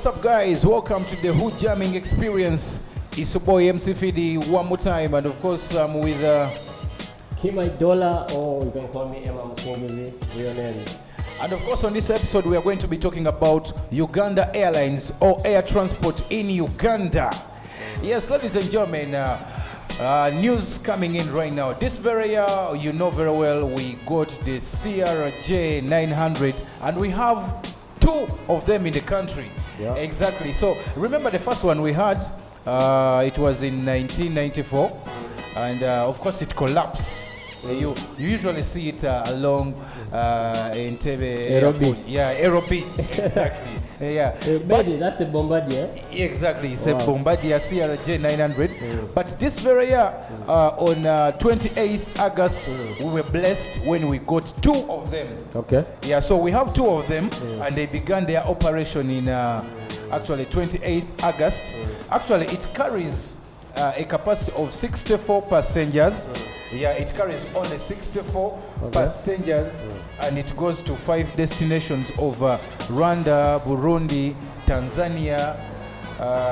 What's up, guys? Welcome to the Hood Jamming Experience. It's your boy MC Fidi one more time, and of course I'm with Kimai Dollar, or you can call me Emma Musingiri, real name. And of course on this episode we are going to be talking about Uganda Airlines or air transport in Uganda. Yes, ladies and gentlemen, news coming in right now. This very year, you know very well, we got the CRJ 900 and we have two of them in the country. Yeah. Exactly. So remember the first one we had, it was in 1994, and of course it collapsed. You usually see it along in TV Aerobeat. Yeah, Aerobeat. Exactly. Yeah. Maiden, that's a Bombardier. Exactly, it's a Bombardier CRJ 900. But this very year, on 28th August, we were blessed when we got two of them. Okay. Yeah, so we have two of them, and they began their operation in actually 28th August. Actually, it carries a capacity of 64 passengers. Yeah, it carries only 64 passengers, and it goes to 5 destinations of Rwanda, Burundi, Tanzania,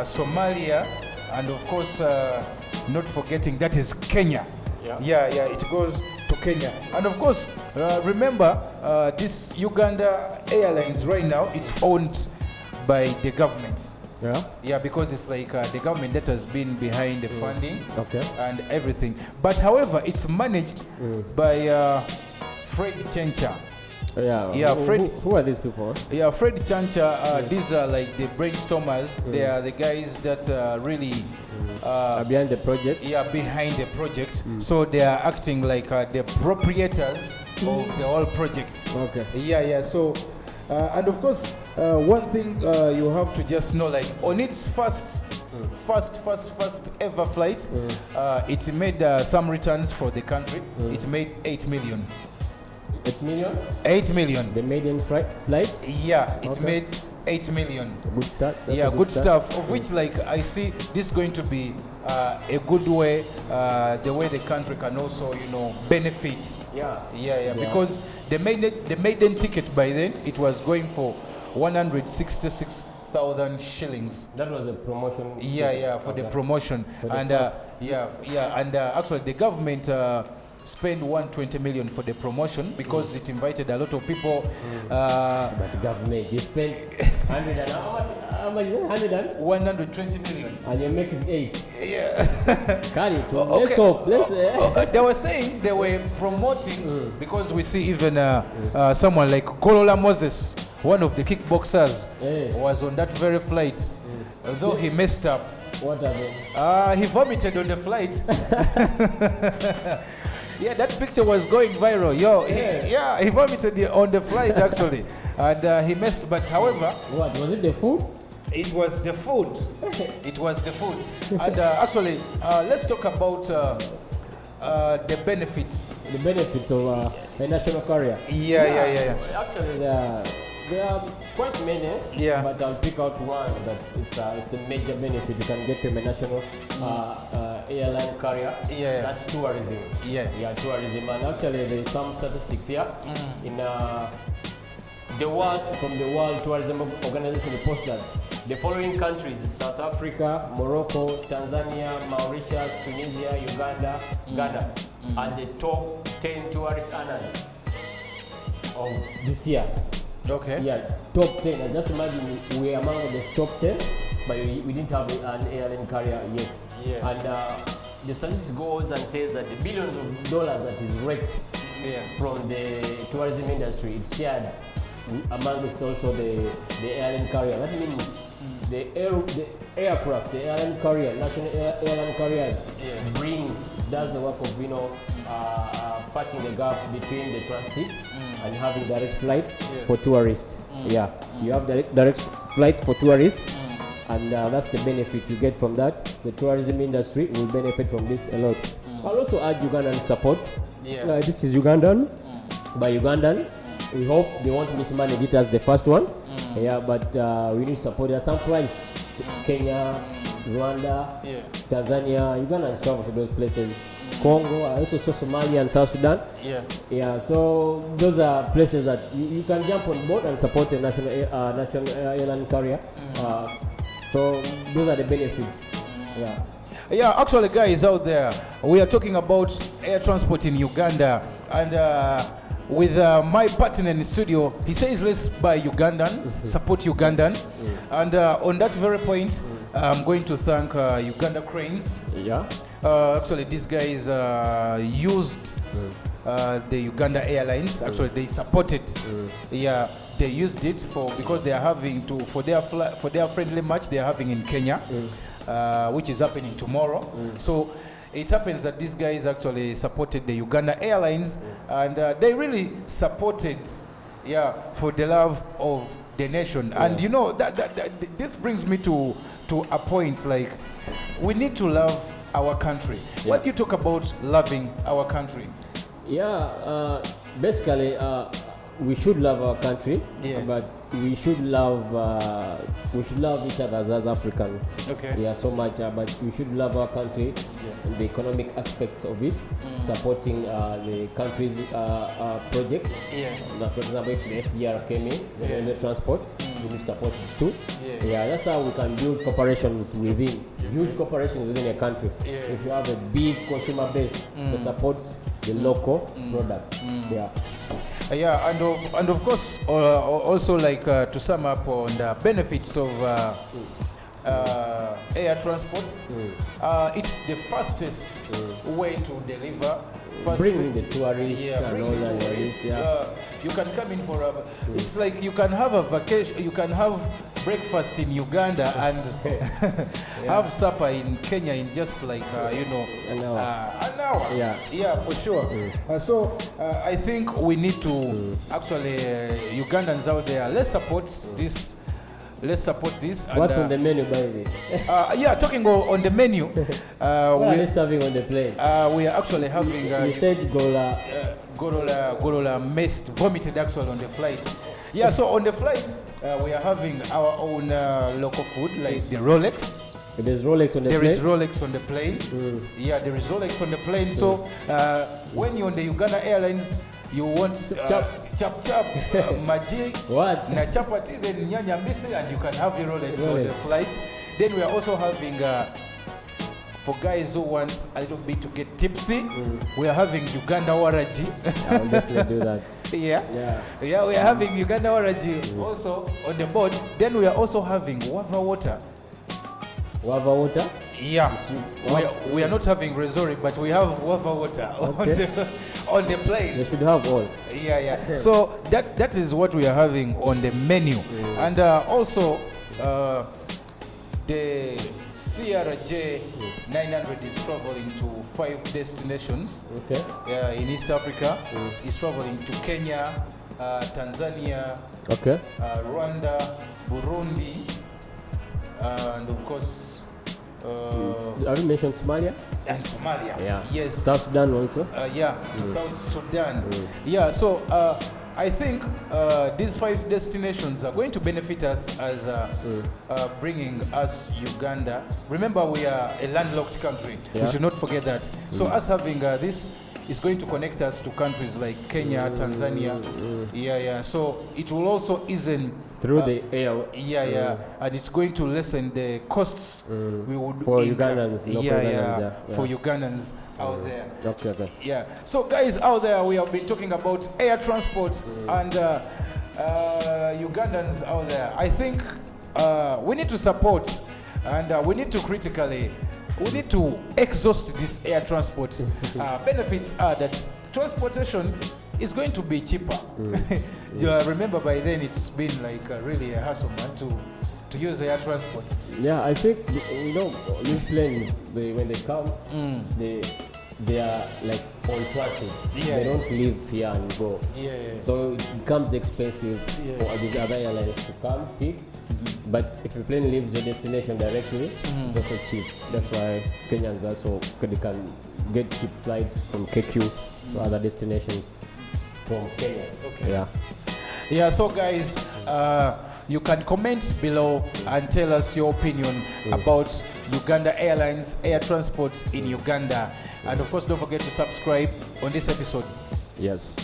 Somalia, and of course, not forgetting that is Kenya. Yeah, it goes to Kenya. And of course, remember, this Uganda Airlines right now, it's owned by the government. Yeah, because it's like the government that has been behind the funding and everything. But however, it's managed by Fred Chencha. Yeah, Fred. Who are these people? Yeah, Fred Chencha. These are like the brainstormers. They are the guys that really behind the project. Yeah, behind the project. So they are acting like the proprietors of the whole project. Okay. Yeah. So. And of course, one thing you have to just know, like on its first ever flight, it made some returns for the country. It made 8 million. 8 million? 8 million. The maiden flight? Yeah, it made 8 million. Good start. Yeah, good stuff. Of which, like, I see this going to be a good way, the way the country can also, benefit. Yeah. Because the maiden ticket by then, it was going for 166,000 shillings. That was a promotion. Yeah, for the promotion. And actually the government spent 120 million for the promotion because it invited a lot of people. But the government, you spent 100 and how much is it? 120 million. And you're making 8. Yeah. Carry it. Let's hope. They were saying they were promoting because we see even someone like Kolola Moses, one of the kickboxers, was on that very flight. Although he messed up. What happened? He vomited on the flight. Yeah, that picture was going viral. He vomited on the flight actually, and he messed. But however, what was it? The food? It was the food. It was the food. And actually, let's talk about the benefits. The benefits of a national carrier. Yeah. Actually, there are quite many. Yeah. But I'll pick out one that it's a major benefit you can get from a national airline carrier. Yeah. That's tourism. Yeah, tourism. And actually, there is some statistics here in the world, from the World Tourism Organization report that the following countries: South Africa, Morocco, Tanzania, Mauritius, Tunisia, Uganda, Ghana, are the top 10 tourist earners of this year. Okay. Yeah, top 10. And just imagine we're among the top 10, but we didn't have an airline carrier yet. Yeah. And the statistics goes and says that the billions of dollars that is raked from the tourism industry is shared among us also the airline carrier. That means the aircraft, the airline carrier, national airline carriers does the work of patching the gap between the transit and having direct flights for tourists. You have direct flights for tourists, and that's the benefit you get from that. The tourism industry will benefit from this a lot. I'll also add Ugandan support. This is Ugandan by Ugandan. We hope they won't mismanage it as the first one. But we need support. There are some flights to Kenya, Rwanda, Tanzania. Ugandans travel to those places Congo. I also saw Somalia and South Sudan. Yeah. So those are places that you can jump on board and support the national airline carrier. So those are the benefits. Yeah, actually, guys out there, we are talking about air transport in Uganda, and with my partner in the studio, he says let's buy Ugandan, support Ugandan, and on that very point, I'm going to thank Uganda Cranes. Actually, these guys used the Uganda Airlines. Actually, they supported. They used it because they are having for their friendly match they are having in Kenya. Which is happening tomorrow. So it happens that these guys actually supported the Uganda Airlines, and they really supported, for the love of the nation. And you know that this brings me to a point, like we need to love our country. What do you talk about loving our country? Basically, we should love our country, but we should love each other as Africans. So much, but we should love our country and the economic aspects of it, supporting the country's projects. For example, if the SGR came in, the railway transport, we need support it too. That's how we can build corporations within, huge corporations within a country. If you have a big consumer base that supports the local product. And of course, also like to sum up on the benefits of air transport, it's the fastest way to deliver. Bringing the tourists and all that. You can come in for it's like you can have a vacation, you can have breakfast in Uganda and have supper in Kenya in just like an hour. For sure. So I think we need to actually Ugandans out there, let's support this. What's on the menu, by the way? Talking on the menu. What are they serving on the plane? We are actually having. You said Gorola vomited actually on the flight. So on the flight, we are having our own local food like the Rolex. There's Rolex on the plane? There is Rolex on the plane. There is Rolex on the plane. So when you're on the Uganda Airlines, you want chap maji, na chapati, then nyanya mbisi, and you can have your Rolex on the flight. Then we are also having, for guys who want a little bit to get tipsy, we are having Uganda waragi. I'll definitely do that. We are having Uganda waragi also on the board. Then we are also having wava water. Wava water? We are not having resort, but we have wava water on the plane. They should have all. So that is what we are having on the menu. And also the CRJ 900 is traveling to 5 destinations in East Africa. It's traveling to Kenya, Tanzania, Rwanda, Burundi, and of course have you mentioned Somalia? And Somalia. Yes. South Sudan also? South Sudan. So I think these 5 destinations are going to benefit us as bringing us Uganda. Remember, we are a landlocked country. We should not forget that. So us having this is going to connect us to countries like Kenya, Tanzania. So it will also ease through the air. And it's going to lessen the costs we would for Ugandans, for Ugandans out there. So guys out there, we have been talking about air transport and Ugandans out there. I think we need to support and we need to exhaust this air transport. Benefits are that transportation is going to be cheaper. Remember, by then it's been like really a hassle, man, to use air transport. I think these planes, when they come, they are like on transit. They don't live here and go. So it becomes expensive for these other airlines to come pick. But if a plane leaves your destination directly, it's also cheap. That's why Kenyans also can get cheap flights from KQ to other destinations from Kenya. So guys, you can comment below and tell us your opinion about Uganda Airlines, air transport in Uganda. And of course, don't forget to subscribe on this episode. Yes.